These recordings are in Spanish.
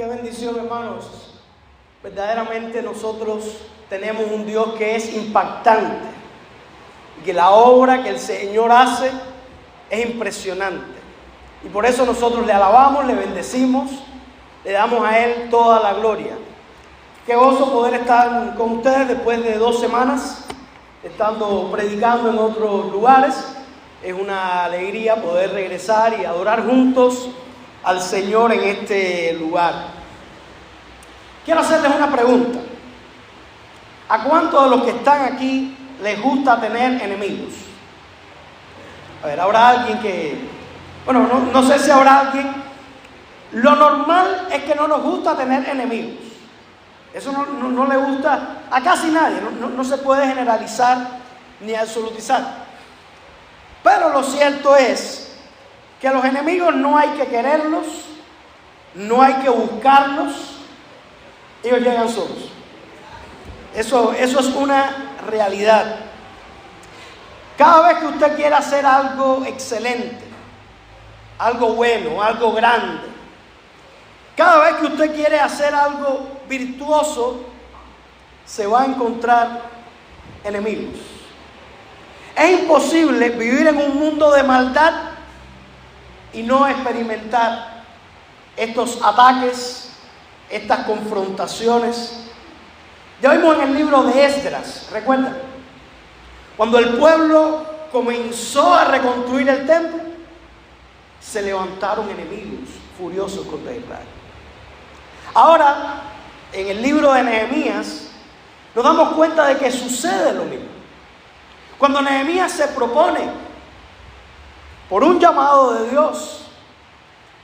Qué bendición, hermanos. Verdaderamente nosotros tenemos un Dios que es impactante y que la obra que el Señor hace es impresionante. Y por eso nosotros le alabamos, le bendecimos, le damos a Él toda la gloria. Qué gozo poder estar con ustedes después de 2 semanas estando predicando en otros lugares. Es una alegría poder regresar y adorar juntos al Señor en este lugar. Quiero hacerles una pregunta. ¿A cuántos de los que están aquí les gusta tener enemigos? A ver, habrá alguien que... Bueno, no sé si habrá alguien. Lo normal es que no nos gusta tener enemigos. Eso no le gusta a casi nadie. No se puede generalizar ni absolutizar. Pero lo cierto es que a los enemigos no hay que quererlos, no hay que buscarlos, ellos llegan solos. Eso es una realidad. Cada vez que usted quiera hacer algo excelente, algo bueno, algo grande, cada vez que usted quiere hacer algo virtuoso, se va a encontrar enemigos. Es imposible vivir en un mundo de maldad y no experimentar estos ataques, estas confrontaciones. Ya vimos en el libro de Esdras, ¿recuerdan? Cuando el pueblo comenzó a reconstruir el templo, se levantaron enemigos furiosos contra Israel. Ahora, en el libro de Nehemías, nos damos cuenta de que sucede lo mismo. Cuando Nehemías se propone, por un llamado de Dios,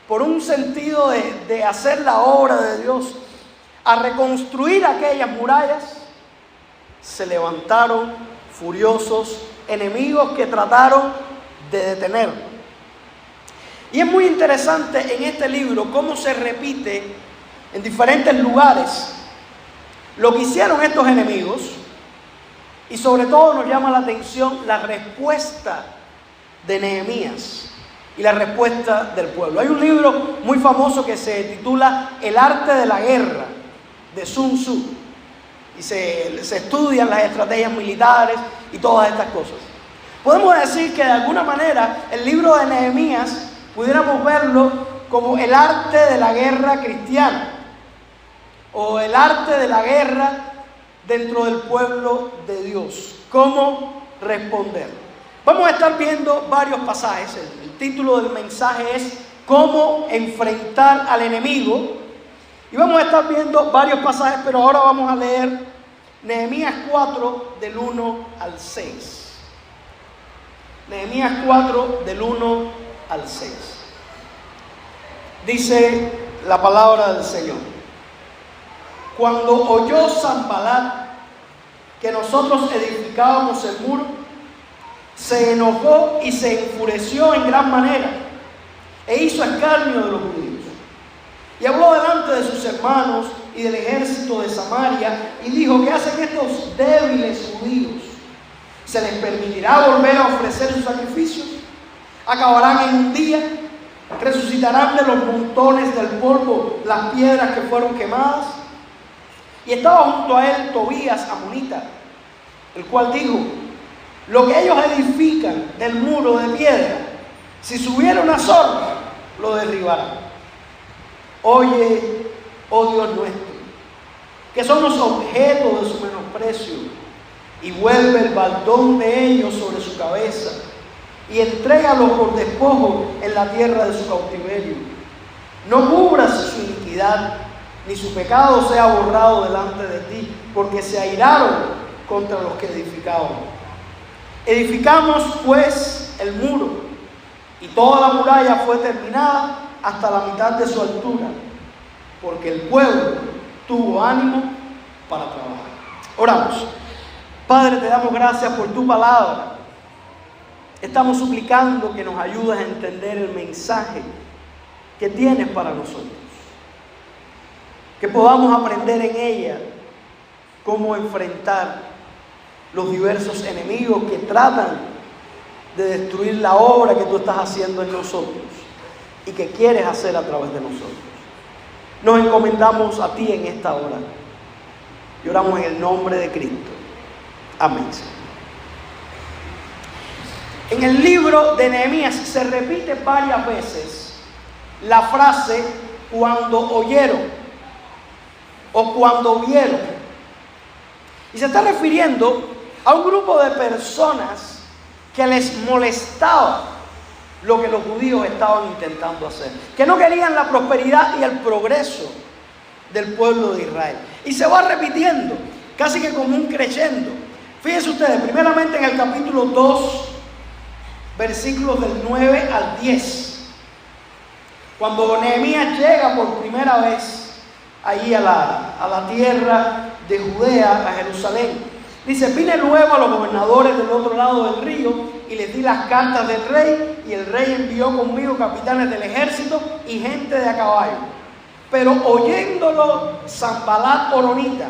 por un sentido de hacer la obra de Dios, a reconstruir aquellas murallas, se levantaron furiosos enemigos que trataron de detenerlo. Y es muy interesante en este libro cómo se repite en diferentes lugares lo que hicieron estos enemigos. Y sobre todo nos llama la atención la respuesta de Nehemías y la respuesta del pueblo. Hay un libro muy famoso que se titula El arte de la guerra, de Sun Tzu. Y se estudian las estrategias militares y todas estas cosas. Podemos decir que de alguna manera el libro de Nehemías pudiéramos verlo como el arte de la guerra cristiana o el arte de la guerra dentro del pueblo de Dios. ¿Cómo responder? Vamos a estar viendo varios pasajes. El título del mensaje es ¿Cómo enfrentar al enemigo? Y vamos a estar viendo varios pasajes, pero ahora vamos a leer Nehemías 4 del 1 al 6. Nehemías 4 del 1 al 6. Dice la palabra del Señor. Cuando oyó Sanbalat que nosotros edificábamos el muro, se enojó y se enfureció en gran manera e hizo escarnio de los judíos. Y habló delante de sus hermanos y del ejército de Samaria y dijo: ¿qué hacen estos débiles judíos? ¿Se les permitirá volver a ofrecer sus sacrificios? ¿Acabarán en un día? ¿Resucitarán de los montones del polvo las piedras que fueron quemadas? Y estaba junto a él Tobías amonita, el cual dijo: lo que ellos edifican del muro de piedra, si subiera una zorra, lo derribará. Oye, oh Dios nuestro, que somos objeto de su menosprecio, y vuelve el baldón de ellos sobre su cabeza, y entrégalos por despojo en la tierra de su cautiverio. No cubras su iniquidad, ni su pecado sea borrado delante de ti, porque se airaron contra los que edificaban. Edificamos pues el muro, y toda la muralla fue terminada hasta la mitad de su altura, porque el pueblo tuvo ánimo para trabajar. Oramos. Padre, te damos gracias por tu palabra. Estamos suplicando que nos ayudes a entender el mensaje que tienes para nosotros. Que podamos aprender en ella cómo enfrentar los diversos enemigos que tratan de destruir la obra que tú estás haciendo en nosotros y que quieres hacer a través de nosotros. nos encomendamos a ti en esta hora. Y oramos en el nombre de Cristo. Amén. En el libro de Nehemías se repite varias veces la frase cuando oyeron o cuando vieron. Y se está refiriendo a un grupo de personas que les molestaba lo que los judíos estaban intentando hacer, que no querían la prosperidad y el progreso del pueblo de Israel. Y se va repitiendo, casi que como un crescendo. Fíjense ustedes, primeramente en el capítulo 2, versículos del 9 al 10. Cuando Nehemías llega por primera vez ahí a la tierra de Judea, a Jerusalén, dice: vine luego a los gobernadores del otro lado del río y les di las cartas del rey, y el rey envió conmigo capitanes del ejército y gente de a caballo. Pero oyéndolo Sanballat horonita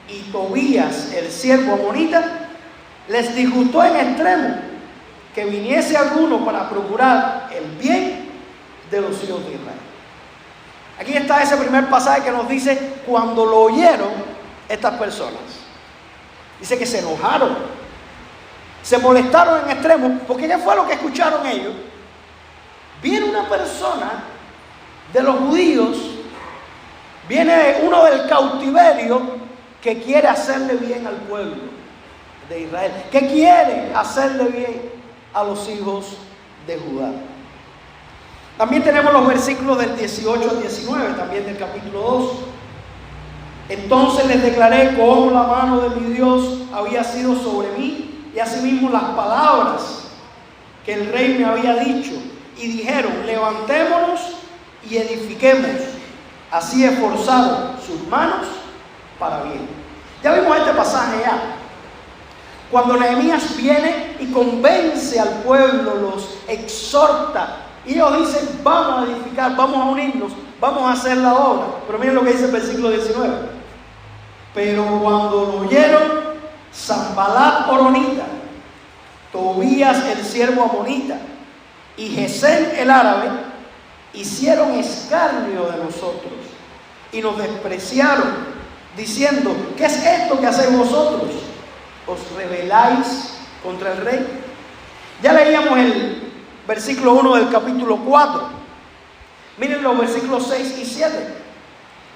y Tobías el siervo amonita, les disgustó en extremo que viniese alguno para procurar el bien de los hijos de Israel. Aquí está ese primer pasaje que nos dice cuando lo oyeron estas personas. Dice que se enojaron, se molestaron en extremo, porque ¿qué fue lo que escucharon ellos? Viene una persona de los judíos, viene uno del cautiverio que quiere hacerle bien al pueblo de Israel, que quiere hacerle bien a los hijos de Judá. También tenemos los versículos del 18 al 19, también del capítulo 2. Entonces les declaré cómo la mano de mi Dios había sido sobre mí, y asimismo las palabras que el rey me había dicho, y dijeron: levantémonos y edifiquemos. Así esforzaron sus manos para bien. Ya vimos este pasaje ya. Cuando Nehemías viene y convence al pueblo, los exhorta, y ellos dicen: vamos a edificar, vamos a unirnos, vamos a hacer la obra. Pero miren lo que dice el versículo 19. Pero cuando lo oyeron Sanballat horonita, Tobías el siervo amonita y Gesem el árabe, hicieron escarnio de nosotros y nos despreciaron, diciendo: ¿qué es esto que hacéis vosotros? ¿Os rebeláis contra el rey? Ya leíamos el versículo 1 del capítulo 4. Miren los versículos 6 y 7.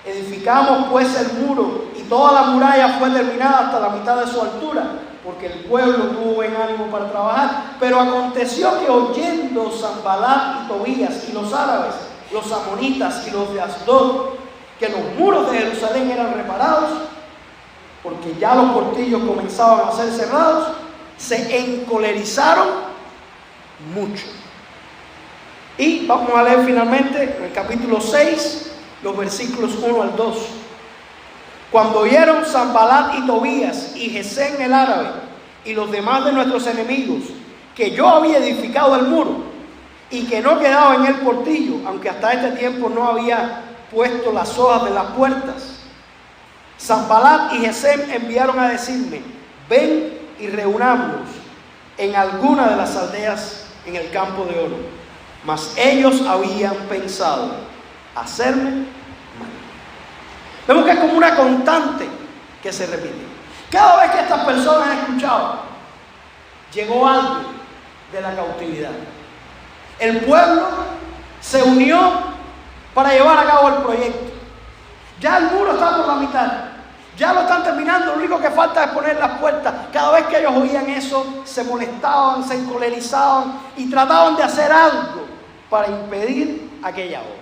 Edificamos pues el muro, y toda la muralla fue terminada hasta la mitad de su altura, porque el pueblo tuvo buen ánimo para trabajar. Pero aconteció que oyendo Sanballat y Tobías y los árabes, los amonitas y los de Asdod, que los muros de Jerusalén eran reparados, porque ya los portillos comenzaban a ser cerrados, se encolerizaron mucho. Y vamos a leer finalmente en el capítulo 6, los versículos 1 al 2. Cuando oyeron Sanballat y Tobías y Gesem el árabe y los demás de nuestros enemigos que yo había edificado el muro y que no quedaba en el portillo, aunque hasta este tiempo no había puesto las hojas de las puertas, Sanballat y Gesem enviaron a decirme: ven y reunámonos en alguna de las aldeas en el campo de oro. Mas ellos habían pensado hacerme mal. Vemos que es como una constante que se repite. Cada vez que estas personas escuchaban, llegó algo de la cautividad. El pueblo se unió para llevar a cabo el proyecto. Ya el muro está por la mitad, ya lo están terminando, lo único que falta es poner las puertas. Cada vez que ellos oían eso, se molestaban, se encolerizaban y trataban de hacer algo para impedir aquella obra.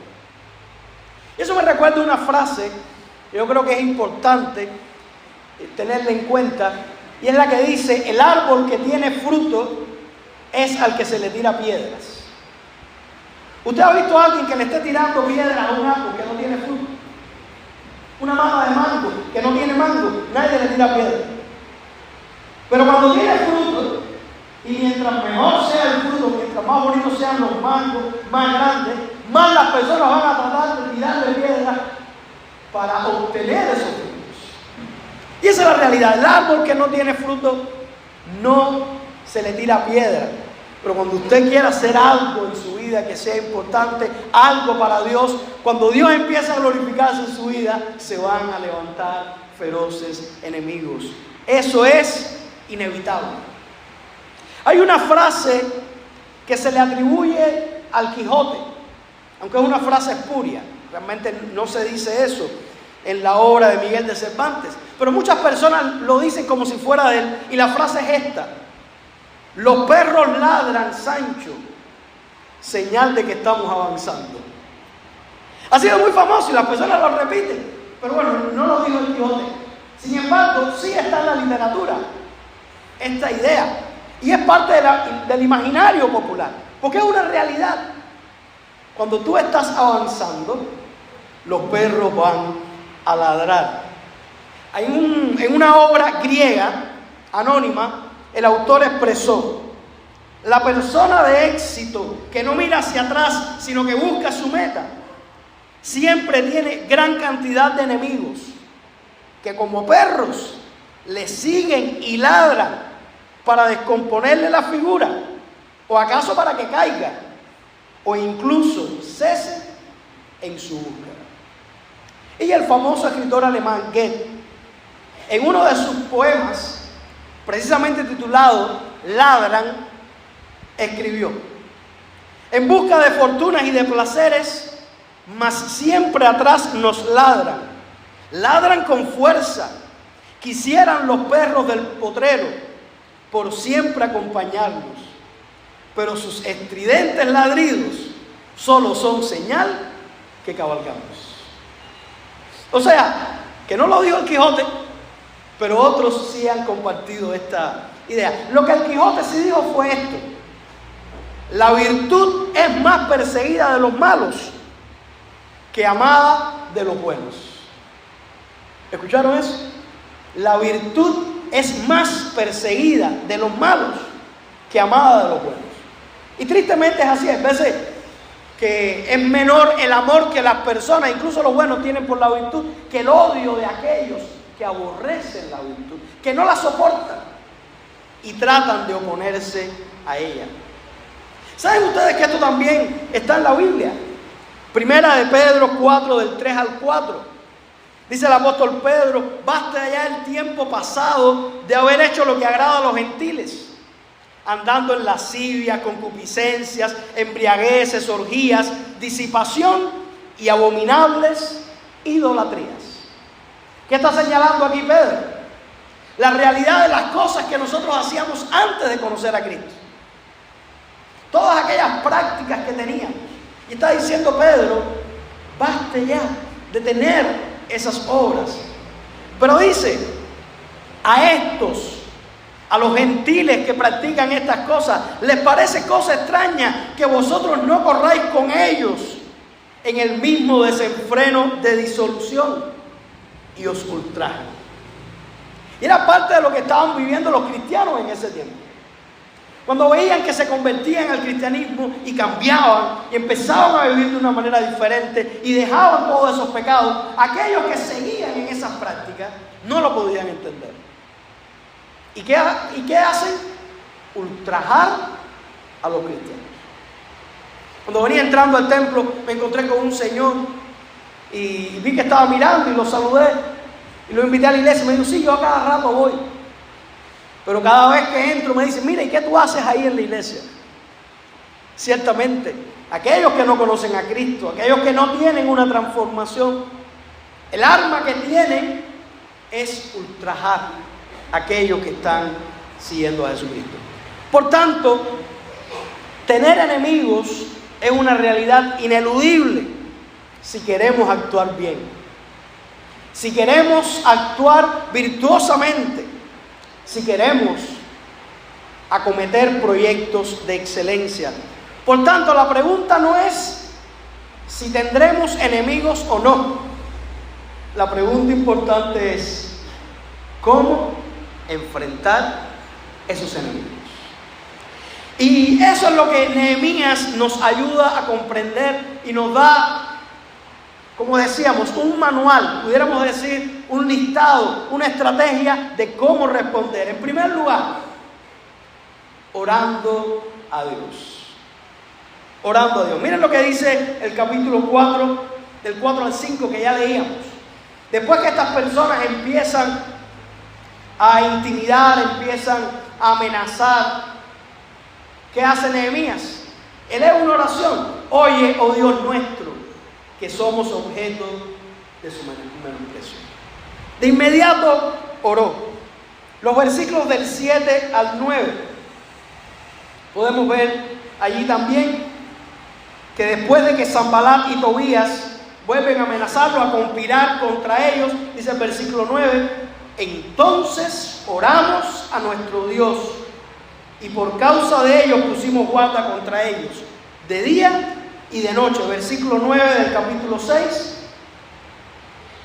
Y eso me recuerda una frase que yo creo que es importante tenerla en cuenta, y es la que dice: el árbol que tiene fruto es al que se le tira piedras. ¿Usted ha visto a alguien que le esté tirando piedras a un árbol que no tiene fruto? Una mata de mango que no tiene mango, nadie le tira piedra. Pero cuando tiene fruto, y mientras mejor sea el fruto, mientras más bonitos sean los mangos, más grandes, más las personas van a tratar de tirarle piedras para obtener esos frutos. Y esa es la realidad. El árbol que no tiene fruto no se le tira piedra. Pero cuando usted quiera hacer algo en su vida que sea importante, algo para Dios, cuando Dios empieza a glorificarse en su vida, se van a levantar feroces enemigos. Eso es inevitable. Hay una frase que se le atribuye al Quijote, aunque es una frase espuria. Realmente no se dice eso en la obra de Miguel de Cervantes, pero muchas personas lo dicen como si fuera de él, y la frase es esta: los perros ladran, Sancho, señal de que estamos avanzando. Ha sido muy famoso y las personas lo repiten, pero bueno, no lo dijo el Quijote. Sin embargo, sí está en la literatura esta idea, y es parte del imaginario popular, porque es una realidad. Cuando tú estás avanzando, los perros van a ladrar. En una obra griega anónima, el autor expresó: la persona de éxito que no mira hacia atrás, sino que busca su meta, siempre tiene gran cantidad de enemigos que como perros le siguen y ladran para descomponerle la figura, o acaso para que caiga, o incluso cese en su búsqueda. Y el famoso escritor alemán Goethe, en uno de sus poemas, precisamente titulado Ladran, escribió: en busca de fortunas y de placeres, mas siempre atrás nos ladran. Ladran con fuerza, quisieran los perros del potrero por siempre acompañarnos, pero sus estridentes ladridos solo son señal que cabalgamos. O sea, que no lo dijo el Quijote, pero otros sí han compartido esta idea. Lo que el Quijote sí dijo fue esto: la virtud es más perseguida de los malos que amada de los buenos. ¿Escucharon eso? La virtud es más perseguida de los malos que amada de los buenos. Y tristemente es así. Hay veces que es menor el amor que las personas, incluso los buenos, tienen por la virtud, que el odio de aquellos que aborrecen la virtud, que no la soportan y tratan de oponerse a ella. ¿Saben ustedes que esto también está en la Biblia? Primera de Pedro 4, del 3 al 4. Dice el apóstol Pedro: basta ya el tiempo pasado de haber hecho lo que agrada a los gentiles, andando en lascivias, concupiscencias, embriagueces, orgías, disipación y abominables idolatrías. ¿Qué está señalando aquí Pedro? La realidad de las cosas que nosotros hacíamos antes de conocer a Cristo. Todas aquellas prácticas que teníamos. Y está diciendo Pedro: basta ya de tener esas obras. Pero dice: a estos, a los gentiles que practican estas cosas, les parece cosa extraña que vosotros no corráis con ellos en el mismo desenfreno de disolución, y os ultrajan. Y era parte de lo que estaban viviendo los cristianos en ese tiempo. Cuando veían que se convertían al cristianismo y cambiaban y empezaban a vivir de una manera diferente y dejaban todos esos pecados, aquellos que seguían en esas prácticas no lo podían entender. ¿Y qué hacen? Ultrajar a los cristianos. Cuando venía entrando al templo, me encontré con un señor y vi que estaba mirando y lo saludé y lo invité a la iglesia. Me dijo: sí, yo a cada rato voy. Pero cada vez que entro me dicen: mira, ¿y qué tú haces ahí en la iglesia? Ciertamente, aquellos que no conocen a Cristo, aquellos que no tienen una transformación, el arma que tienen es ultrajar a aquellos que están siguiendo a Jesucristo. Por tanto, tener enemigos es una realidad ineludible si queremos actuar bien, si queremos actuar virtuosamente, si queremos acometer proyectos de excelencia. Por tanto, la pregunta no es si tendremos enemigos o no. La pregunta importante es cómo enfrentar esos enemigos. Y eso es lo que Nehemías nos ayuda a comprender y nos da, como decíamos, un manual, pudiéramos decir un listado, una estrategia de cómo responder. En primer lugar, orando a Dios. Orando a Dios. Miren lo que dice el capítulo 4, del 4 al 5 que ya leíamos. Después que estas personas empiezan a intimidar, empiezan a amenazar, ¿qué hace Nehemías? Eleva una oración. Oye, oh Dios nuestro, que somos objeto de su menosprecio. De inmediato oró. Los versículos del 7 al 9 podemos ver allí también que después de que Sanbalat y Tobías vuelven a amenazarlo, a conspirar contra ellos, dice el versículo 9, entonces oramos a nuestro Dios y por causa de ellos pusimos guarda contra ellos, de día y de noche. Versículo 9 del capítulo 6.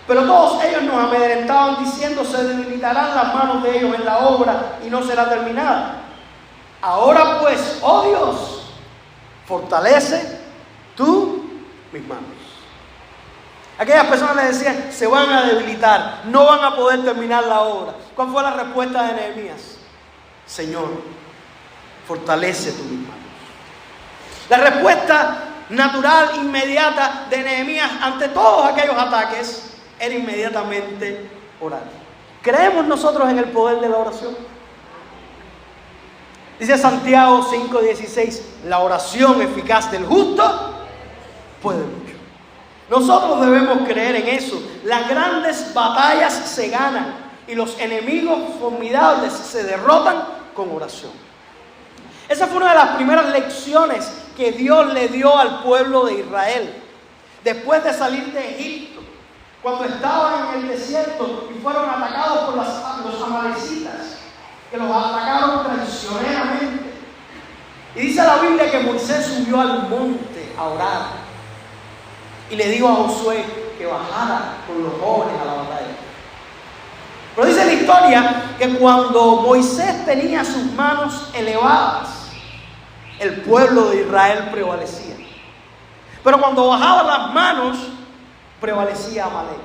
Pero todos ellos nos amedrentaban diciendo, se debilitarán las manos de ellos en la obra y no será terminada. Ahora pues, oh Dios, fortalece tú mis manos. Aquellas personas le decían, se van a debilitar, no van a poder terminar la obra. ¿Cuál fue la respuesta de Nehemías? Señor, fortalece tú mis manos. La respuesta natural, inmediata de Nehemías ante todos aquellos ataques era inmediatamente orar. ¿Creemos nosotros en el poder de la oración? Dice Santiago 5:16, la oración eficaz del justo puede mucho. Nosotros debemos creer en eso. Las grandes batallas se ganan y los enemigos formidables se derrotan con oración. Esa fue una de las primeras lecciones que Dios le dio al pueblo de Israel después de salir de Egipto. Cuando estaban en el desierto y fueron atacados por los amalecitas, que los atacaron traicioneramente. Y dice la Biblia que Moisés subió al monte a orar y le dijo a Josué que bajara con los jóvenes a la batalla. Pero dice la historia que cuando Moisés tenía sus manos elevadas, el pueblo de Israel prevalecía. Pero cuando bajaba las manos, prevalecía Amalek.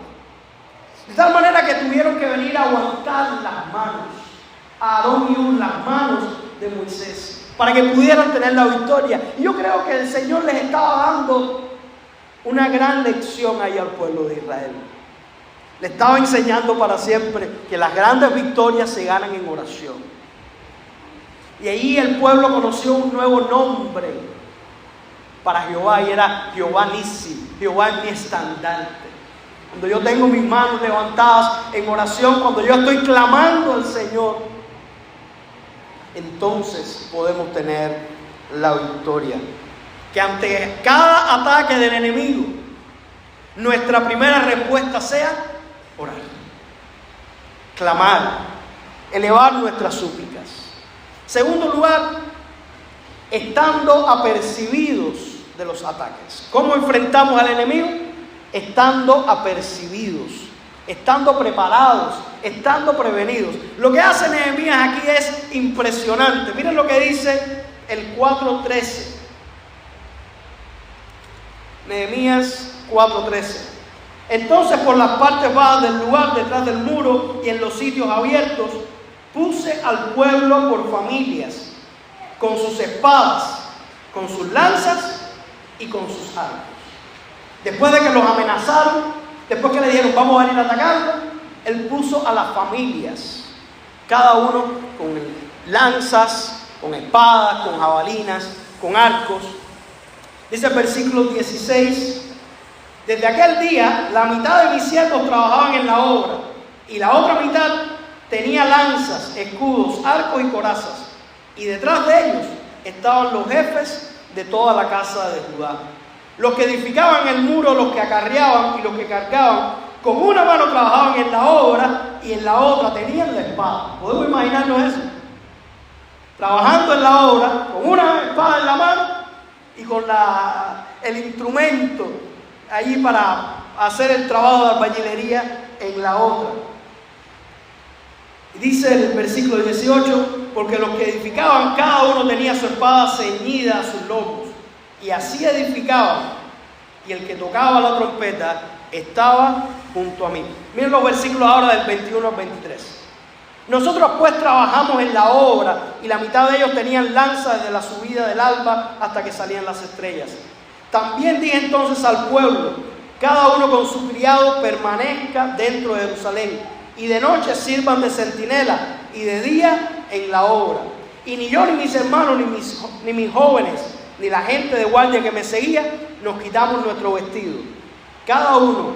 De tal manera que tuvieron que venir a aguantar las manos, a Aarón y Hur, las manos de Moisés, para que pudieran tener la victoria. Y yo creo que el Señor les estaba dando una gran lección ahí al pueblo de Israel. Le estaba enseñando para siempre que las grandes victorias se ganan en oración. Y ahí el pueblo conoció un nuevo nombre para Jehová, y era Jehová Nissi. Jehová es mi estandarte. Cuando yo tengo mis manos levantadas en oración, cuando yo estoy clamando al Señor, entonces podemos tener la victoria. Que ante cada ataque del enemigo, nuestra primera respuesta sea orar, clamar, elevar nuestras súplicas. Segundo lugar, estando apercibidos de los ataques. ¿Cómo enfrentamos al enemigo? Estando apercibidos, estando preparados, estando prevenidos. Lo que hace Nehemías aquí es impresionante. Miren lo que dice el 4:13. Nehemías 4:13. Entonces por las partes bajas del lugar, detrás del muro y en los sitios abiertos, puse al pueblo por familias, con sus espadas, con sus lanzas y con sus arcos. Después de que los amenazaron, después que le dijeron vamos a venir a atacarlo, él puso a las familias, cada uno con lanzas, con espadas, con jabalinas, con arcos. Dice el versículo 16, desde aquel día la mitad de mis siervos trabajaban en la obra y la otra mitad tenía lanzas, escudos, arcos y corazas, y detrás de ellos estaban los jefes de toda la casa de Judá. Los que edificaban el muro, los que acarreaban y los que cargaban, con una mano trabajaban en la obra y en la otra tenían la espada. ¿Podemos imaginarnos eso? Trabajando en la obra, con una espada en la mano y con el instrumento allí para hacer el trabajo de albañilería en la otra. Dice el versículo 18, porque los que edificaban, cada uno tenía su espada ceñida a sus lomos, y así edificaban, y el que tocaba la trompeta estaba junto a mí. Miren los versículos ahora del 21 al 23. Nosotros pues trabajamos en la obra, y la mitad de ellos tenían lanza desde la subida del alba hasta que salían las estrellas. También dije entonces al pueblo: cada uno con su criado permanezca dentro de Jerusalén, y de noche sirvan de centinela, y de día en la obra. Y ni yo, ni mis hermanos, ni mis jóvenes, ni la gente de guardia que me seguía, nos quitamos nuestro vestido. Cada uno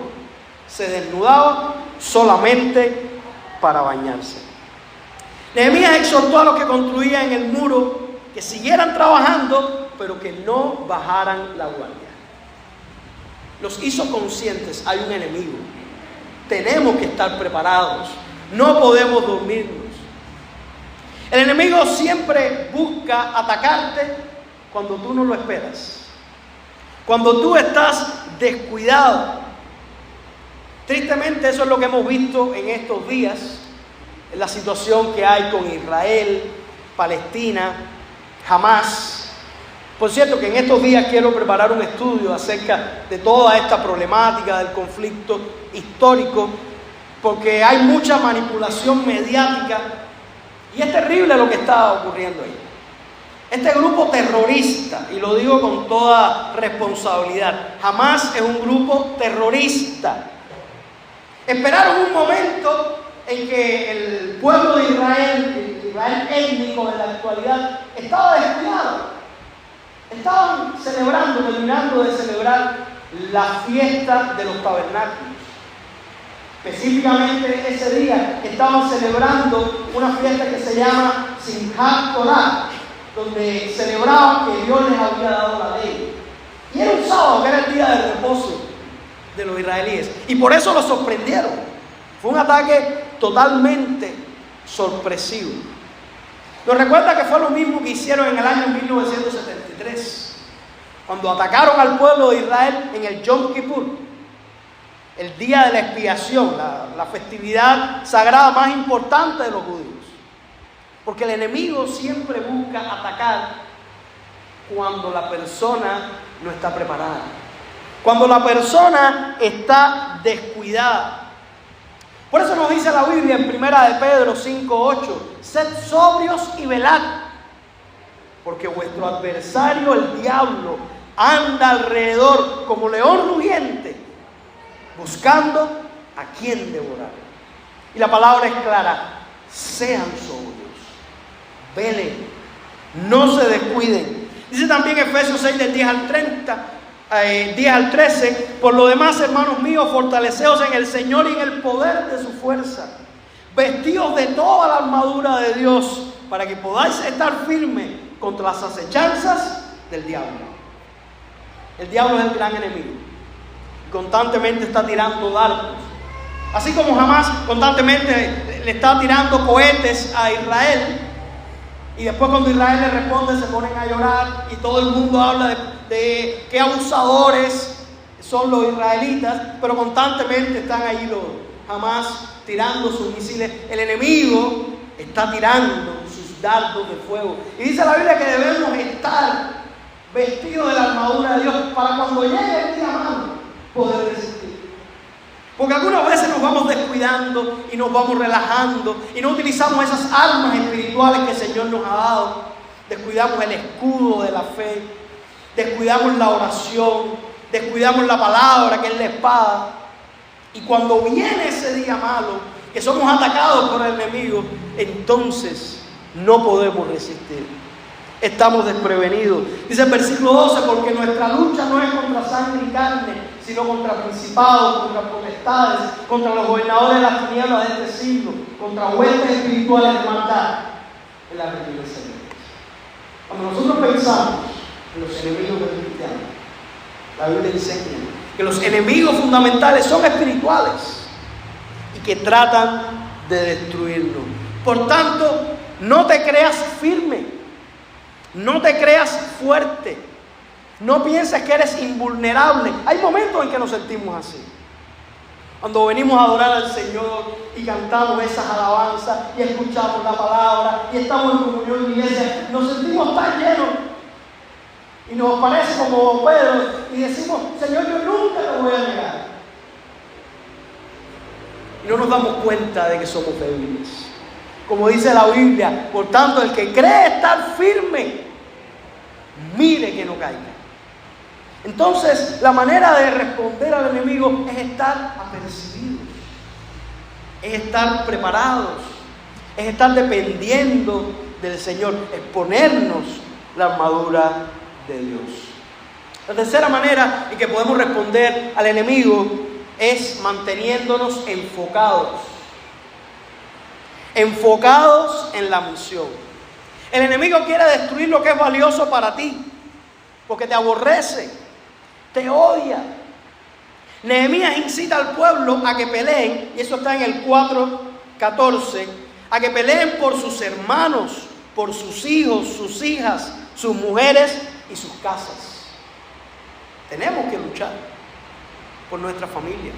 se desnudaba solamente para bañarse. Nehemías exhortó a los que construían el muro que siguieran trabajando, pero que no bajaran la guardia. Los hizo conscientes: hay un enemigo, tenemos que estar preparados, no podemos dormirnos. El enemigo siempre busca atacarte cuando tú no lo esperas, cuando tú estás descuidado. Tristemente, eso es lo que hemos visto en estos días, en la situación que hay con Israel, Palestina, Hamás. Por cierto, que en estos días quiero preparar un estudio acerca de toda esta problemática del conflicto histórico, porque hay mucha manipulación mediática y es terrible lo que está ocurriendo ahí. Este grupo terrorista, y lo digo con toda responsabilidad, Hamás es un grupo terrorista. Esperaron un momento en que el pueblo de Israel, el Israel étnico de la actualidad, estaba descuidado. Estaban terminando de celebrar la fiesta de los tabernáculos. Específicamente ese día estaban celebrando una fiesta que se llama Simchat Torah, donde celebraban que Dios les había dado la ley. Y era un sábado, que era el día de reposo de los israelíes. Y por eso los sorprendieron. Fue un ataque totalmente sorpresivo. Nos recuerda que fue lo mismo que hicieron en el año 1973, cuando atacaron al pueblo de Israel en el Yom Kippur, el día de la expiación, la festividad sagrada más importante de los judíos. Porque el enemigo siempre busca atacar cuando la persona no está preparada, cuando la persona está descuidada. Por eso nos dice la Biblia en 1 de Pedro 5:8: sed sobrios y velad, porque vuestro adversario, el diablo, anda alrededor como león rugiente, buscando a quien devorar. Y la palabra es clara: sean sobrios, velen, no se descuiden. Dice también Efesios 6 del 10 al 13: por lo demás, hermanos míos, fortaleceos en el Señor y en el poder de su fuerza. Vestíos de toda la armadura de Dios, para que podáis estar firmes contra las acechanzas del diablo. El diablo es el gran enemigo. Constantemente está tirando dardos. Así como Hamás constantemente le está tirando cohetes a Israel. Y después, cuando Israel le responde, se ponen a llorar y todo el mundo habla de qué abusadores son los israelitas, pero constantemente están ahí los Hamás tirando sus misiles. El enemigo está tirando sus dardos de fuego. Y dice la Biblia que debemos estar vestidos de la armadura de Dios para cuando llegue el día malo poder resistir. Porque algunas veces nos vamos descuidando y nos vamos relajando y no utilizamos esas armas espirituales que el Señor nos ha dado. Descuidamos el escudo de la fe, descuidamos la oración, descuidamos la palabra, que es la espada. Y cuando viene ese día malo, que somos atacados por el enemigo, entonces no podemos resistir. Estamos desprevenidos. Dice el versículo 12: porque nuestra lucha no es contra sangre y carne, sino contra principados, contra potestades, contra los gobernadores de las tinieblas de este siglo, contra huestes espirituales de maldad en la regiones celestes. Cuando nosotros pensamos en los enemigos del cristiano, la Biblia enseña que los enemigos fundamentales son espirituales y que tratan de destruirnos. Por tanto, no te creas firme, no te creas fuerte, no pienses que eres invulnerable. Hay momentos en que nos sentimos así. Cuando venimos a adorar al Señor y cantamos esas alabanzas y escuchamos la palabra y estamos en comunión en iglesia, nos sentimos tan llenos y nos parece como Pedro y decimos: Señor, yo nunca te voy a negar. Y no nos damos cuenta de que somos débiles. Como dice la Biblia, por tanto, el que cree estar firme, mire que no caiga. Entonces, la manera de responder al enemigo es estar apercibidos, es estar preparados, es estar dependiendo del Señor, es ponernos la armadura de Dios. La tercera manera en que podemos responder al enemigo es manteniéndonos enfocados en la misión. El enemigo quiere destruir lo que es valioso para ti, porque te aborrece, te odia. Nehemías incita al pueblo a que peleen, y eso está en el 4:14, a que peleen por sus hermanos, por sus hijos, sus hijas, sus mujeres y sus casas. Tenemos que luchar por nuestra familia.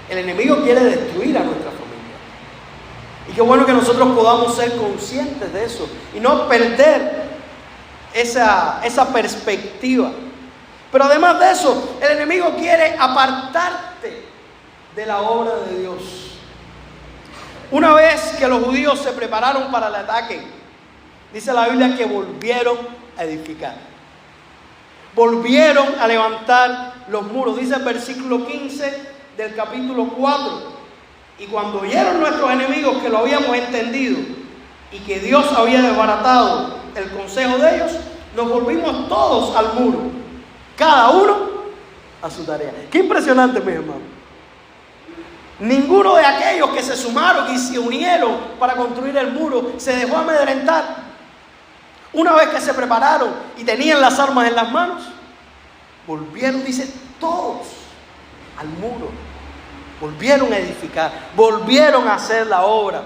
El enemigo quiere destruir a nuestra familia. Y qué bueno que nosotros podamos ser conscientes de eso y no perder esa perspectiva. Pero además de eso, el enemigo quiere apartarte de la obra de Dios. Una vez que los judíos se prepararon para el ataque, dice la Biblia que volvieron a edificar. Volvieron a levantar los muros. Dice el versículo 15 del capítulo 4. Y cuando oyeron nuestros enemigos que lo habíamos entendido y que Dios había desbaratado el consejo de ellos, nos volvimos todos al muro, cada uno a su tarea. Qué impresionante, mis hermanos. Ninguno de aquellos que se sumaron y se unieron para construir el muro se dejó amedrentar. Una vez que se prepararon y tenían las armas en las manos, volvieron, dice, todos al muro. Volvieron a edificar, volvieron a hacer la obra.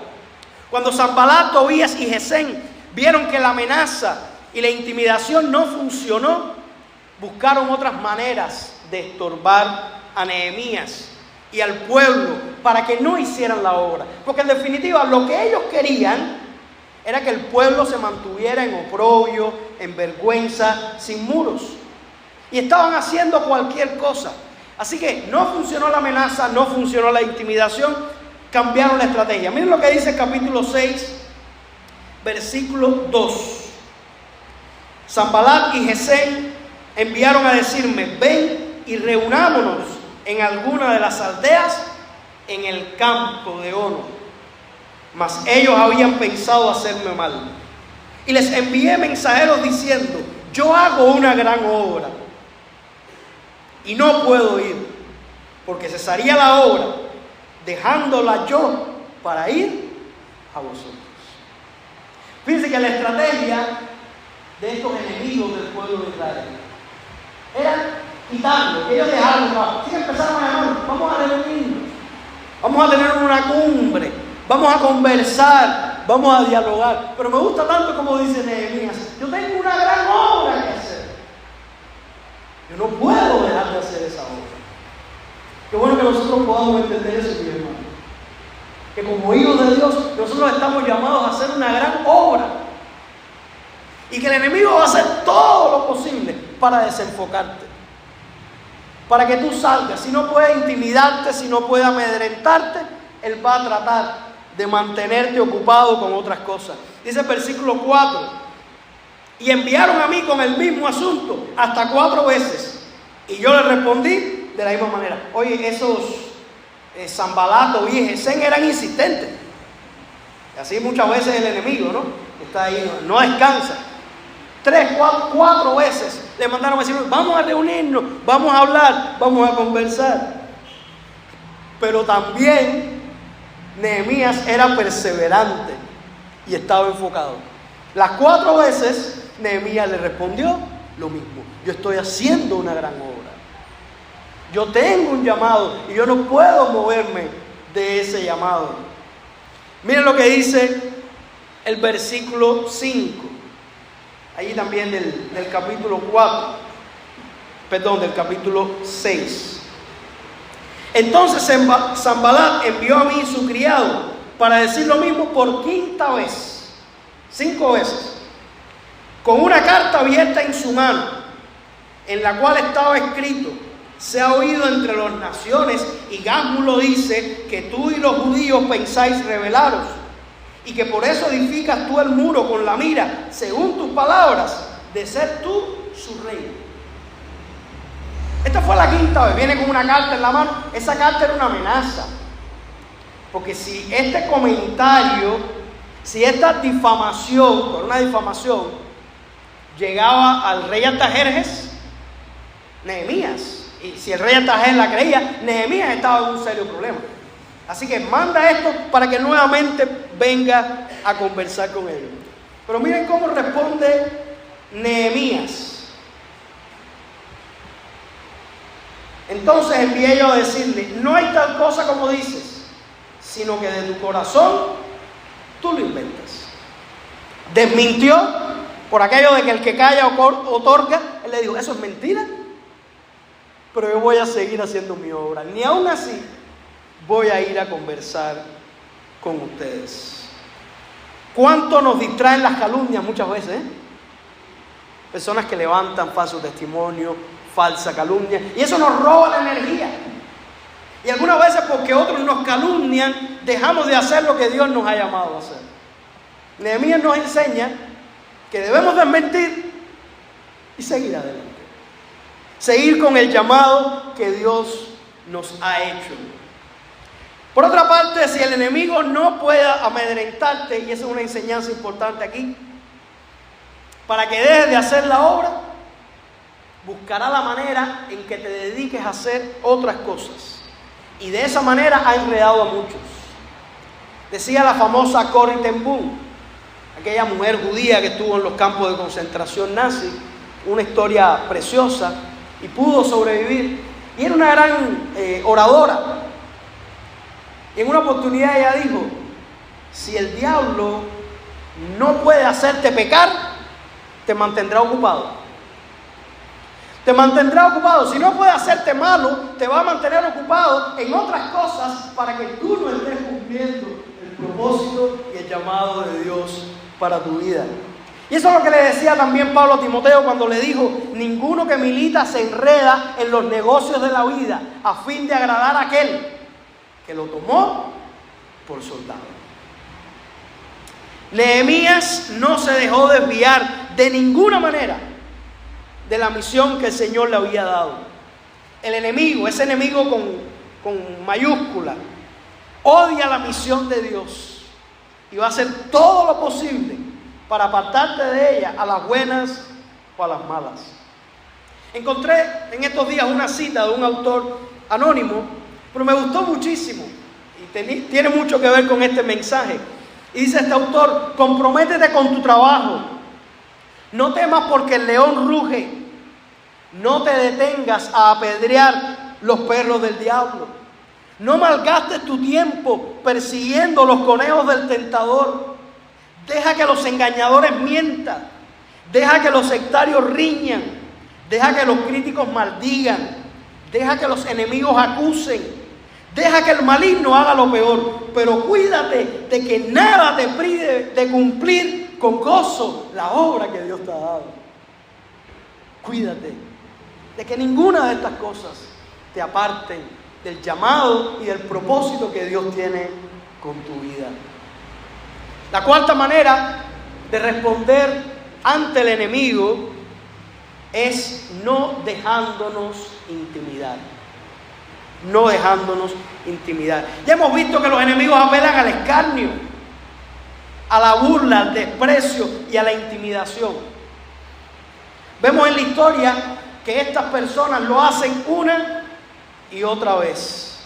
Cuando Sanbalat, Tobías y Gesem vieron que la amenaza y la intimidación no funcionó, buscaron otras maneras de estorbar a Nehemías y al pueblo para que no hicieran la obra. Porque en definitiva lo que ellos querían era que el pueblo se mantuviera en oprobio, en vergüenza, sin muros. Y estaban haciendo cualquier cosa. Así que no funcionó la amenaza, no funcionó la intimidación, cambiaron la estrategia. Miren lo que dice el capítulo 6, versículo 2. Sanbalat y Gesem enviaron a decirme: ven y reunámonos en alguna de las aldeas en el campo de Ono. Mas ellos habían pensado hacerme mal. Y les envié mensajeros diciendo: yo hago una gran obra y no puedo ir, porque cesaría la obra, dejándola yo para ir a vosotros. Fíjense que la estrategia de estos enemigos del pueblo de Israel era quitarlo, que ellos dejaron el trabajo. Así que empezaron a llamar: vamos a reunirnos, vamos a tener una cumbre, vamos a conversar, vamos a dialogar. Pero me gusta tanto como dice Nehemías: yo tengo una gran obra que hacer. Yo no puedo dejar de hacer esa obra. Qué bueno que nosotros podamos entender eso, mi hermano. Que como hijos de Dios, nosotros estamos llamados a hacer una gran obra. Y que el enemigo va a hacer todo lo posible para desenfocarte. Para que tú salgas. Si no puede intimidarte, si no puede amedrentarte, él va a tratar de mantenerte ocupado con otras cosas. Dice el versículo 4. Y enviaron a mí con el mismo asunto hasta 4 veces. Y yo les respondí de la misma manera. Oye, esos Sanbalat, Tobías y Gesem eran insistentes. Y así muchas veces el enemigo, ¿no? Está ahí, no descansa. 3, 4 veces le mandaron a decir: vamos a reunirnos, vamos a hablar, vamos a conversar. Pero también Nehemías era perseverante y estaba enfocado. Las 4 veces Nehemías le respondió lo mismo: yo estoy haciendo una gran obra, yo tengo un llamado y yo no puedo moverme de ese llamado. Miren lo que dice el versículo 5, allí también del capítulo 4, del capítulo 6. Entonces Sanbalat envió a mí su criado para decir lo mismo por 5ª vez, 5 veces, con una carta abierta en su mano, en la cual estaba escrito: se ha oído entre las naciones y Gasmulo dice que tú y los judíos pensáis rebelaros y que por eso edificas tú el muro con la mira, según tus palabras, de ser tú su rey. Esta fue la quinta vez, viene con una carta en la mano. Esa carta era una amenaza, porque si este comentario, si esta difamación, por una difamación, llegaba al rey Artajerjes, Nehemías, y si el rey Artajerjes la creía, Nehemías estaba en un serio problema. Así que manda esto para que nuevamente venga a conversar con ellos. Pero miren cómo responde Nehemías. Entonces envié yo a decirle: no hay tal cosa como dices, sino que de tu corazón tú lo inventas. Desmintió por aquello de que el que calla otorga. Él le dijo: eso es mentira, pero yo voy a seguir haciendo mi obra. Ni aún así voy a ir a conversar con ustedes. ¿Cuánto nos distraen las calumnias muchas veces? Personas que levantan falso testimonio, falsa calumnia, y eso nos roba la energía. Y algunas veces, porque otros nos calumnian, dejamos de hacer lo que Dios nos ha llamado a hacer. Nehemías nos enseña que debemos desmentir y seguir adelante, seguir con el llamado que Dios nos ha hecho. Por otra parte, si el enemigo no puede amedrentarte, y esa es una enseñanza importante aquí, para que dejes de hacer la obra, buscará la manera en que te dediques a hacer otras cosas. Y de esa manera ha enredado a muchos. Decía la famosa Corrie ten Boom, aquella mujer judía que estuvo en los campos de concentración nazi, una historia preciosa, y pudo sobrevivir. Y era una gran oradora. Y en una oportunidad ella dijo: si el diablo no puede hacerte pecar, te mantendrá ocupado. Te mantendrá ocupado. Si no puede hacerte malo, te va a mantener ocupado en otras cosas para que tú no estés cumpliendo el propósito y el llamado de Dios para tu vida. Y eso es lo que le decía también Pablo a Timoteo cuando le dijo: ninguno que milita se enreda en los negocios de la vida a fin de agradar a aquel que lo tomó por soldado. Nehemías no se dejó desviar de ninguna manera de la misión que el Señor le había dado. El enemigo, ese enemigo con mayúscula, odia la misión de Dios y va a hacer todo lo posible para apartarte de ella, a las buenas o a las malas. Encontré en estos días una cita de un autor anónimo, pero me gustó muchísimo y tiene mucho que ver con este mensaje. Y dice este autor: comprométete con tu trabajo, no temas porque el león ruge, no te detengas a apedrear los perros del diablo, no malgastes tu tiempo persiguiendo los conejos del tentador, deja que los engañadores mientan, deja que los sectarios riñan, deja que los críticos maldigan, deja que los enemigos acusen, deja que el maligno haga lo peor, pero cuídate de que nada te prive de cumplir con gozo la obra que Dios te ha dado. Cuídate de que ninguna de estas cosas te aparten del llamado y del propósito que Dios tiene con tu vida. La cuarta manera de responder ante el enemigo es no dejándonos intimidar. No dejándonos intimidar. Ya hemos visto que los enemigos apelan al escarnio, a la burla, al desprecio y a la intimidación. Vemos en la historia que estas personas lo hacen una y otra vez.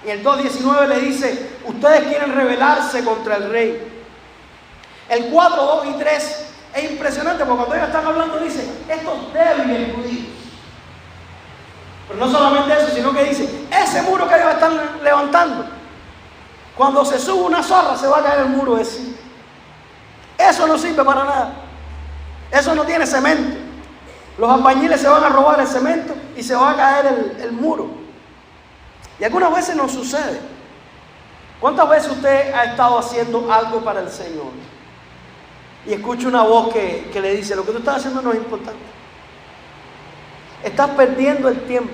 En el 2:19 le dice: ustedes quieren rebelarse contra el rey. El 4, 2 y 3 es impresionante, porque cuando ellos están hablando dice: estos débiles judíos. Pero no solamente eso, sino que dice: ese muro que ellos están levantando, cuando se sube una zorra se va a caer el muro ese. Eso no sirve para nada. Eso no tiene cemento. Los albañiles se van a robar el cemento y se va a caer el muro. Y algunas veces nos sucede. ¿Cuántas veces usted ha estado haciendo algo para el Señor y escucha una voz que le dice: lo que tú estás haciendo no es importante, estás perdiendo el tiempo,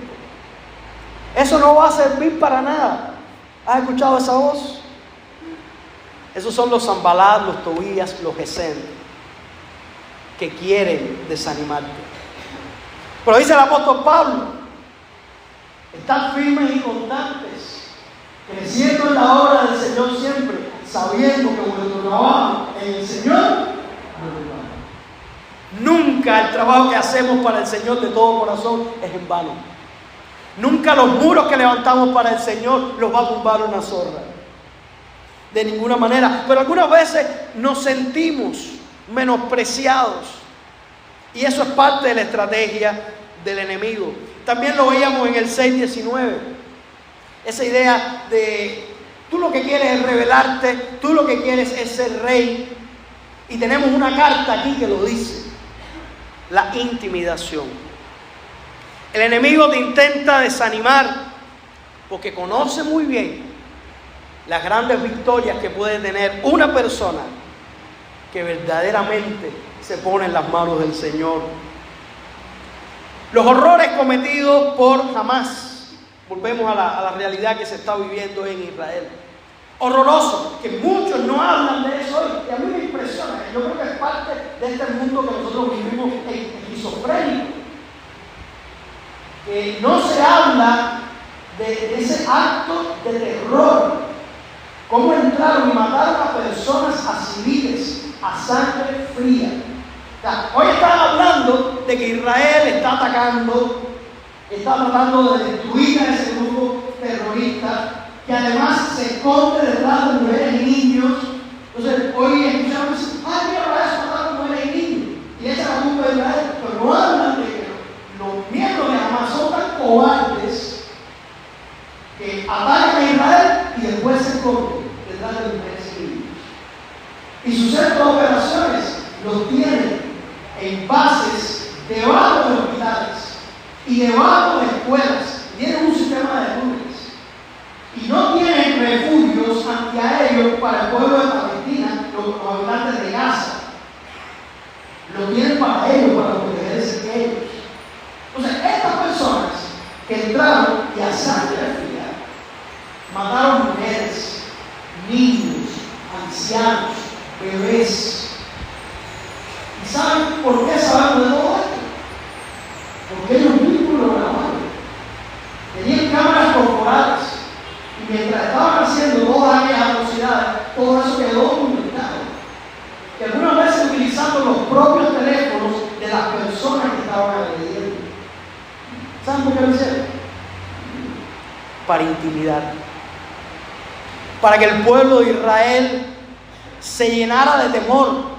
eso no va a servir para nada? ¿Has escuchado esa voz? Esos son los Sanballat, los Tobías, los Gesem, que quieren desanimarte. Pero dice el apóstol Pablo: estad firmes y constantes, creciendo en la obra del Señor siempre, sabiendo que vuestro trabajo en el Señor no es vano. Nunca el trabajo que hacemos para el Señor de todo corazón es en vano. Nunca los muros que levantamos para el Señor los va a tumbar una zorra. De ninguna manera. Pero algunas veces nos sentimos menospreciados. Y eso es parte de la estrategia del enemigo. También lo veíamos en el 6:19. Esa idea de tú lo que quieres es rebelarte, tú lo que quieres es ser rey. Y tenemos una carta aquí que lo dice: la intimidación. El enemigo te intenta desanimar porque conoce muy bien las grandes victorias que puede tener una persona que verdaderamente se pone en las manos del Señor. Los horrores cometidos por Hamás. Volvemos a la realidad que se está viviendo en Israel. Horroroso, que muchos no hablan de eso hoy. Y a mí me impresiona. Yo creo que es parte de este mundo que nosotros vivimos esquizofrénico. Que no se habla de ese acto de terror. Cómo entraron y mataron a personas, a civiles, a sangre fría. O sea, hoy están hablando de que Israel está atacando, está tratando de destruir a ese grupo terrorista, que además se esconde detrás de mujeres y niños. Entonces, hoy escuchamos: ay, mira, eso mataron mujeres y niños. Y esa es la culpa de Israel. Pero no hablan de que los miembros de Hamas son tan cobardes que atacan a Israel y después se esconden detrás de mujeres y niños. Y sus centros de operaciones los tienen en bases debajo de hospitales y debajo de escuelas. Tienen un sistema de túneles. Y no tienen refugios antiaéreos para el pueblo de Palestina, los habitantes de Gaza. Lo tienen para ellos, para protegerse de ellos. Entonces, estas personas que entraron y a sangre fría mataron mujeres, niños, ancianos, bebés. ¿Y saben por qué sabemos de todo esto? Porque ellos mismos lo grabaron. Tenían cámaras corporales. Y mientras estaban haciendo todas aquellas atrocidades, todo eso quedó documentado. Que algunas veces utilizando los propios teléfonos de las personas que estaban agrediendo. ¿Saben por qué lo hicieron? Para intimidar. Para que el pueblo de Israel se llenara de temor.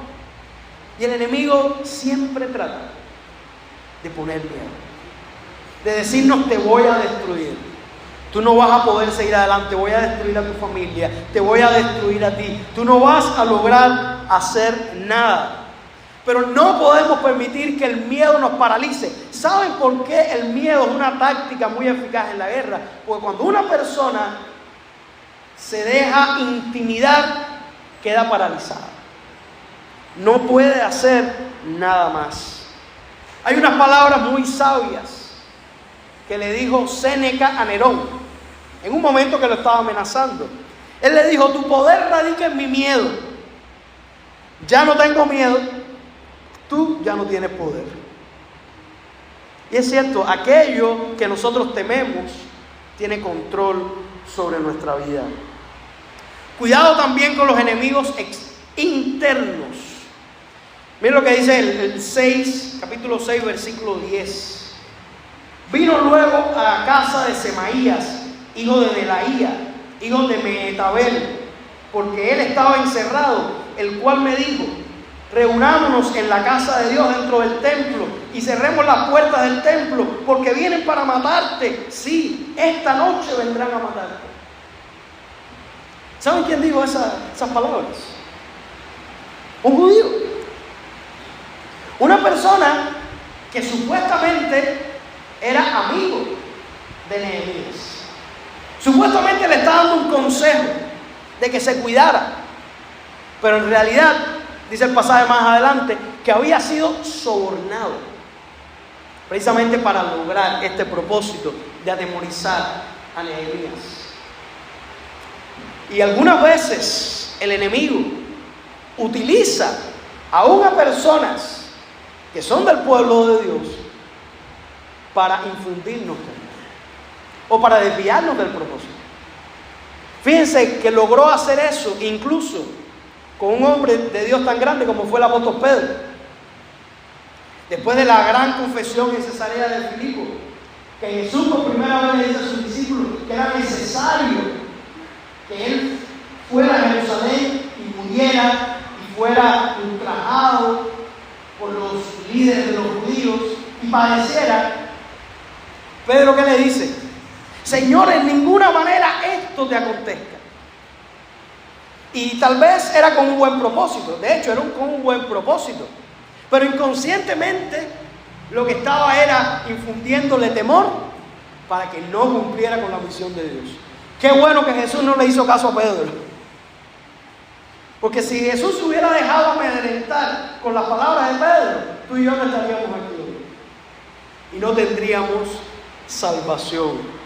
Y el enemigo siempre trata de poner miedo. De decirnos: te voy a destruir. Tú no vas a poder seguir adelante, voy a destruir a tu familia, te voy a destruir a ti. Tú no vas a lograr hacer nada. Pero no podemos permitir que el miedo nos paralice. ¿Saben por qué el miedo es una táctica muy eficaz en la guerra? Porque cuando una persona se deja intimidar, queda paralizada. No puede hacer nada más. Hay unas palabras muy sabias que le dijo Séneca a Nerón en un momento que lo estaba amenazando. Él le dijo: tu poder radica en mi miedo. Ya no tengo miedo, tú ya no tienes poder. Y es cierto, aquello que nosotros tememos tiene control sobre nuestra vida. Cuidado también con los enemigos internos. Miren lo que dice el 6, capítulo 6, versículo 10. Vino luego a la casa de Semaías, hijo de Delaía, hijo de Mehetabel, porque él estaba encerrado, el cual me dijo: reunámonos en la casa de Dios dentro del templo y cerremos las puertas del templo, porque vienen para matarte. Sí, esta noche vendrán a matarte. ¿Saben quién dijo esas palabras? Un judío. Una persona que supuestamente era amigo de Nehemías. Supuestamente le está dando un consejo de que se cuidara. Pero en realidad, dice el pasaje más adelante, que había sido sobornado. Precisamente para lograr este propósito de atemorizar a Nehemías. Y algunas veces el enemigo utiliza aún a personas que son del pueblo de Dios para infundirnos temor o para desviarnos del propósito. Fíjense que logró hacer eso incluso con un hombre de Dios tan grande como fue el apóstol Pedro. Después de la gran confesión en Cesarea de Filipo, que Jesús por primera vez le dice a sus discípulos que era necesario que él fuera a Jerusalén y muriera y fuera ultrajado por los líderes de los judíos y padeciera. Pedro, ¿qué le dice? Señor, en ninguna manera esto te acontezca. Y tal vez era con un buen propósito, de hecho era con un buen propósito, pero inconscientemente lo que estaba era infundiéndole temor para que no cumpliera con la misión de Dios. Qué bueno que Jesús no le hizo caso a Pedro, porque si Jesús se hubiera dejado amedrentar con las palabras de Pedro, tú y yo no estaríamos aquí hoy y no tendríamos salvación.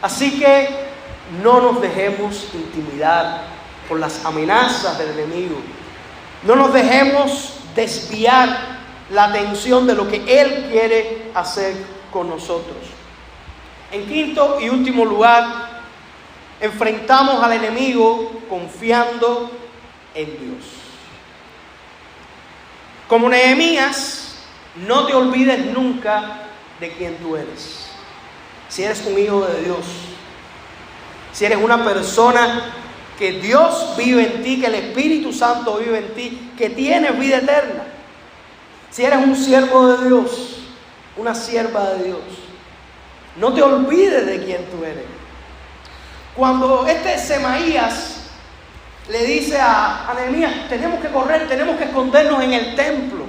Así que no nos dejemos intimidar por las amenazas del enemigo. No nos dejemos desviar la atención de lo que Él quiere hacer con nosotros. En quinto y último lugar, enfrentamos al enemigo confiando en Dios. Como Nehemías, no te olvides nunca de quién tú eres. Si eres un hijo de Dios, si eres una persona que Dios vive en ti, que el Espíritu Santo vive en ti, que tienes vida eterna, si eres un siervo de Dios, una sierva de Dios, no te olvides de quién tú eres. Cuando Semaías le dice a Nehemías, tenemos que correr, tenemos que escondernos en el templo,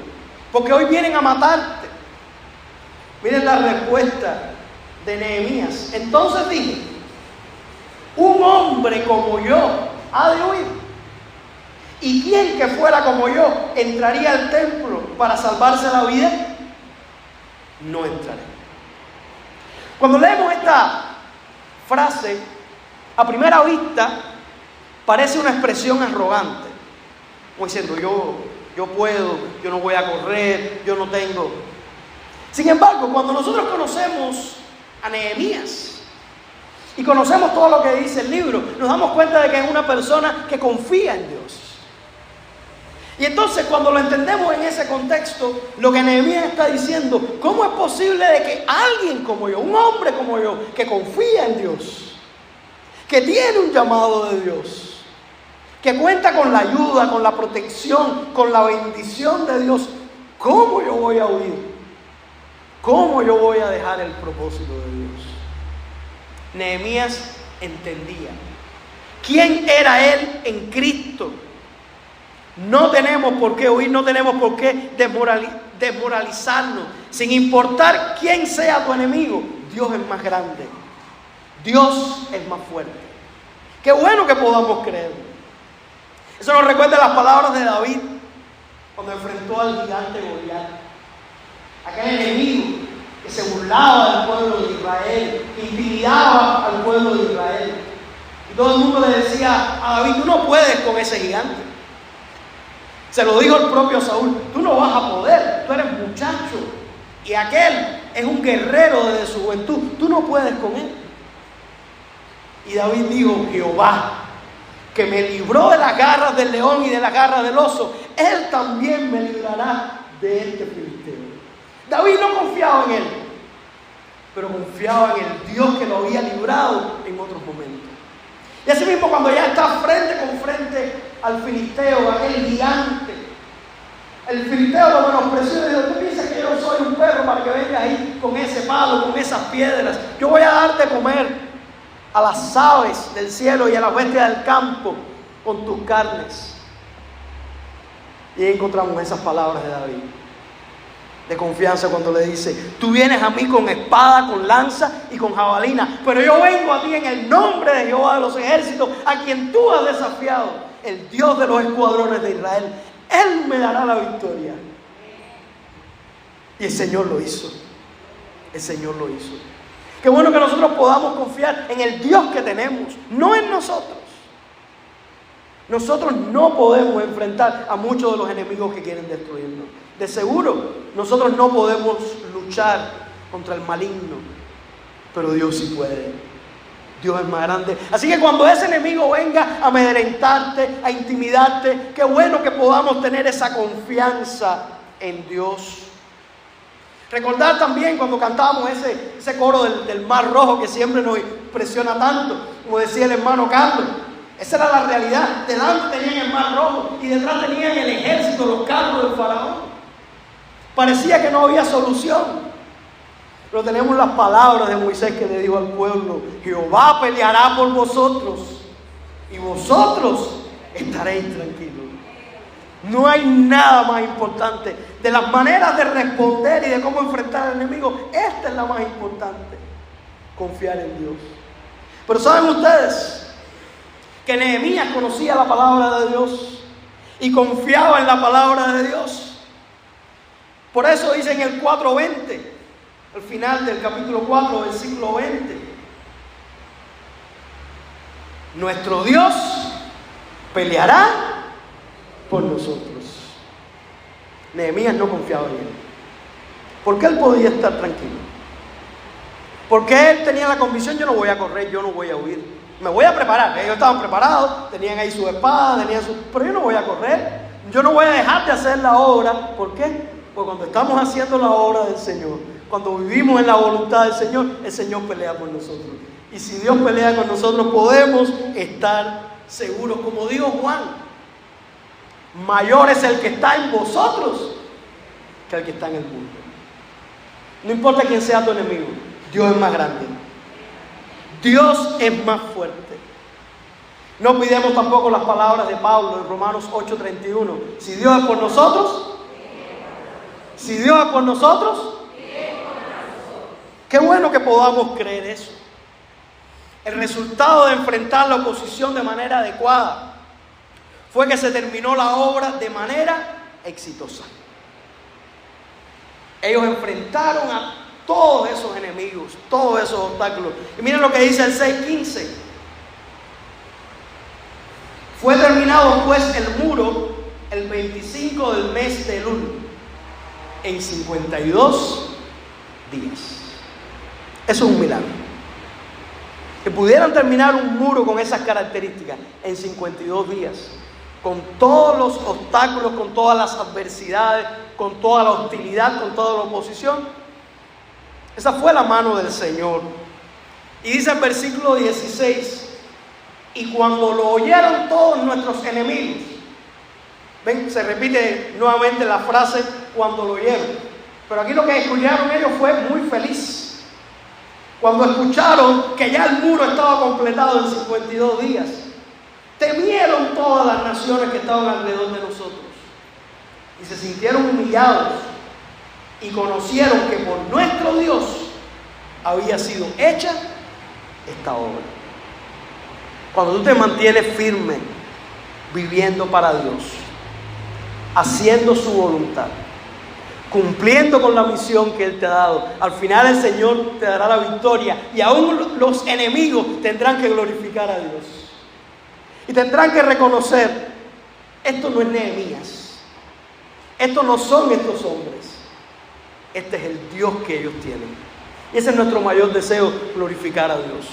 porque hoy vienen a matarte. Miren la respuesta de Nehemías. Entonces dije, un hombre como yo ha de huir, y quien que fuera como yo entraría al templo para salvarse la vida, no entraré. Cuando leemos esta frase, a primera vista parece una expresión arrogante, como diciendo yo puedo, yo no voy a correr, yo no tengo. Sin embargo, cuando nosotros conocemos a Nehemías y conocemos todo lo que dice el libro, nos damos cuenta de que es una persona que confía en Dios. Y entonces, cuando lo entendemos en ese contexto, lo que Nehemías está diciendo, ¿cómo es posible de que alguien como yo, un hombre como yo, que confía en Dios, que tiene un llamado de Dios, que cuenta con la ayuda, con la protección, con la bendición de Dios, cómo yo voy a huir? ¿Cómo yo voy a dejar el propósito de Dios? Nehemías entendía quién era él en Cristo. No tenemos por qué huir, no tenemos por qué desmoralizarnos. Sin importar quién sea tu enemigo, Dios es más grande. Dios es más fuerte. Qué bueno que podamos creer. Eso nos recuerda las palabras de David cuando enfrentó al gigante Goliat. Aquel enemigo que se burlaba del pueblo de Israel, que intimidaba al pueblo de Israel. Y todo el mundo le decía a David, tú no puedes con ese gigante. Se lo dijo el propio Saúl, tú no vas a poder, tú eres muchacho. Y aquel es un guerrero desde su juventud, tú no puedes con él. Y David dijo, Jehová, que me libró de las garras del león y de las garras del oso, él también me librará de este filisteo. David no confiaba en él, pero confiaba en el Dios que lo había librado en otros momentos. Y así mismo, cuando ya está frente con frente al filisteo, aquel gigante, el filisteo lo menospreció y dijo, tú piensas que yo soy un perro para que vengas ahí con ese palo, con esas piedras. Yo voy a darte comer a las aves del cielo y a las bestias del campo con tus carnes. Y ahí encontramos esas palabras de David, de confianza, cuando le dice, tú vienes a mí con espada, con lanza y con jabalina, pero yo vengo a ti en el nombre de Jehová de los ejércitos, a quien tú has desafiado, el Dios de los escuadrones de Israel. Él me dará la victoria. Y el Señor lo hizo. El Señor lo hizo. Qué bueno que nosotros podamos confiar en el Dios que tenemos, no en nosotros. Nosotros no podemos enfrentar a muchos de los enemigos que quieren destruirnos. De seguro, nosotros no podemos luchar contra el maligno, pero Dios sí puede. Dios es más grande. Así que cuando ese enemigo venga a amedrentarte, a intimidarte, qué bueno que podamos tener esa confianza en Dios. Recordar también cuando cantábamos ese coro del Mar Rojo que siempre nos impresiona tanto, como decía el hermano Carlos. Esa era la realidad. Delante tenían el Mar Rojo y detrás tenían el ejército, los carros del faraón. Parecía que no había solución. Pero tenemos las palabras de Moisés que le dijo al pueblo: Jehová peleará por vosotros y vosotros estaréis tranquilos. No hay nada más importante. De las maneras de responder y de cómo enfrentar al enemigo, esta es la más importante: confiar en Dios. Pero ¿saben ustedes que Nehemías conocía la palabra de Dios y confiaba en la palabra de Dios? Por eso dice en el 4:20, al final del capítulo 4, versículo 20: nuestro Dios peleará por nosotros. Nehemías no confiaba en él. ¿Por qué él podía estar tranquilo? Porque él tenía la convicción: yo no voy a correr, yo no voy a huir, me voy a preparar. Ellos estaban preparados, tenían ahí su espada, pero yo no voy a correr, yo no voy a dejar de hacer la obra. ¿Por qué? Porque cuando estamos haciendo la obra del Señor, cuando vivimos en la voluntad del Señor, el Señor pelea por nosotros. Y si Dios pelea con nosotros, podemos estar seguros. Como dijo Juan: mayor es el que está en vosotros que el que está en el mundo. No importa quién sea tu enemigo, Dios es más grande. Dios es más fuerte. No olvidemos tampoco las palabras de Pablo en Romanos 8:31. Si Dios es por nosotros, si Dios es por nosotros, qué bueno que podamos creer eso. El resultado de enfrentar la oposición de manera adecuada fue que se terminó la obra de manera exitosa. Ellos enfrentaron a todos esos enemigos, todos esos obstáculos. Y miren lo que dice el 6:15. Fue terminado pues el muro el 25 del mes de Elul, en 52 días. Eso es un milagro. Que pudieran terminar un muro con esas características en 52 días, con todos los obstáculos, con todas las adversidades, con toda la hostilidad, con toda la oposición. Esa fue la mano del Señor. Y dice el versículo 16: y cuando lo oyeron todos nuestros enemigos. Ven, se repite nuevamente la frase: cuando lo oyeron. Pero aquí lo que escucharon ellos fue muy feliz. Cuando escucharon que ya el muro estaba completado en 52 días, temieron todas las naciones que estaban alrededor de nosotros y se sintieron humillados y conocieron que por nuestro Dios había sido hecha esta obra. Cuando tú te mantienes firme, viviendo para Dios, haciendo su voluntad, cumpliendo con la misión que Él te ha dado, al final el Señor te dará la victoria y aún los enemigos tendrán que glorificar a Dios y tendrán que reconocer: esto no es Nehemías, estos no son estos hombres, este es el Dios que ellos tienen. Y ese es nuestro mayor deseo: glorificar a Dios,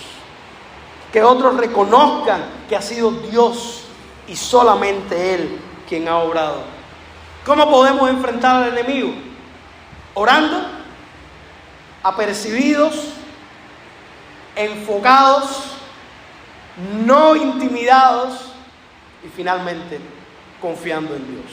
que otros reconozcan que ha sido Dios y solamente Él quien ha obrado. ¿Cómo podemos enfrentar al enemigo? Orando, apercibidos, enfocados, no intimidados y finalmente confiando en Dios.